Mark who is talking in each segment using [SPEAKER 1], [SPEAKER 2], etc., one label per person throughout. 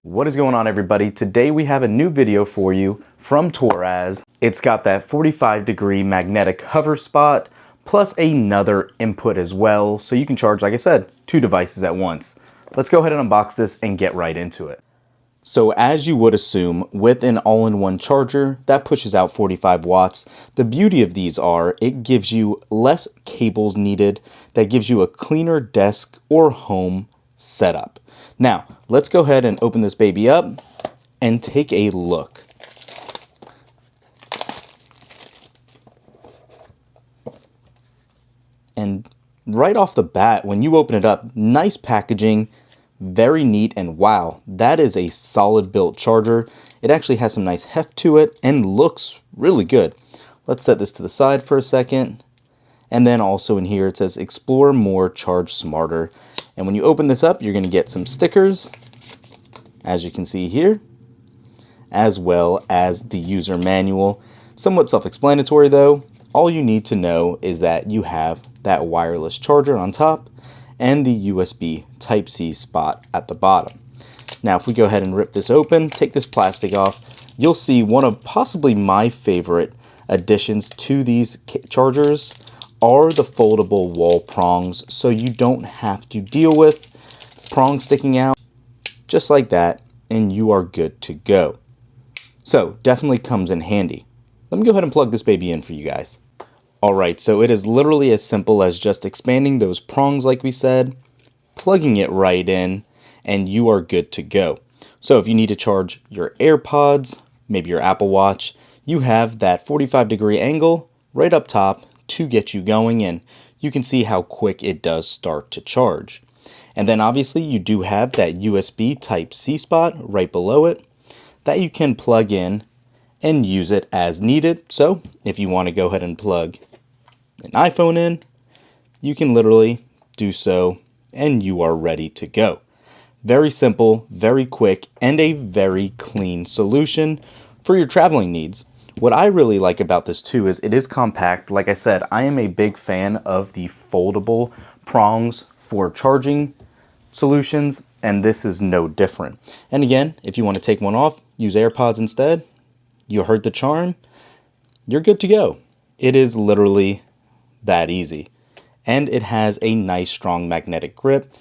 [SPEAKER 1] What is going on, everybody? Today we have a new video for you from TORRAS. It's got that 45-degree magnetic hover spot plus another input as well, so you can charge, like I said, 2 devices at once. Let's go ahead and unbox this and get right into it. So as you would assume, with an all-in-one charger that pushes out 45 watts, the beauty of these are it gives you less cables needed, that gives you a cleaner desk or home setup. Now, let's go ahead and open this baby up and take a look. And right off the bat, when you open it up, nice packaging, very neat, and wow, that is a solid built charger. It actually has some nice heft to it and looks really good. Let's set this to the side for a second. And then also in here it says explore more, charge smarter. And when you open this up, you're going to get some stickers, as you can see here, as well as the user manual. Somewhat self-explanatory though. All you need to know is that you have that wireless charger on top and the USB Type-C spot at the bottom. Now if we go ahead and rip this open, take this plastic off, you'll see one of possibly my favorite additions to these chargers are the foldable wall prongs, so you don't have to deal with prongs sticking out, just like that, and you are good to go. So definitely comes in handy. Let me go ahead and plug this baby in for you guys. Alright, so it is literally as simple as just expanding those prongs like we said, plugging it right in, and you are good to go. So if you need to charge your AirPods, maybe your Apple Watch, you have that 45-degree angle right up top to get you going, and you can see how quick it does start to charge. And then obviously you do have that USB Type-C spot right below it that you can plug in and use it as needed. So if you want to go ahead and plug an iPhone in, you can literally do so and you are ready to go. Very simple, very quick, and a very clean solution for your traveling needs. What I really like about this too is it is compact. Like I said, I am a big fan of the foldable prongs for charging solutions, and this is no different. And again, if you want to take one off, use AirPods instead, you heard the charm, you're good to go. It is literally that easy. And it has a nice strong magnetic grip.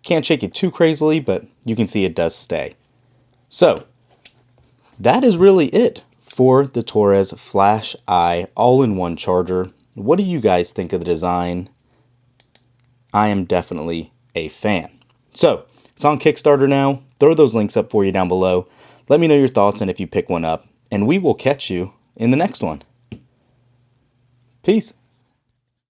[SPEAKER 1] Can't shake it too crazily, but you can see it does stay. So that is really it for the TORRAS Flasheye all-in-one charger. What do you guys think of the design? I am definitely a fan. So it's on Kickstarter now. Throw those links up for you down below. Let me know your thoughts and if you pick one up, and we will catch you in the next one. Peace.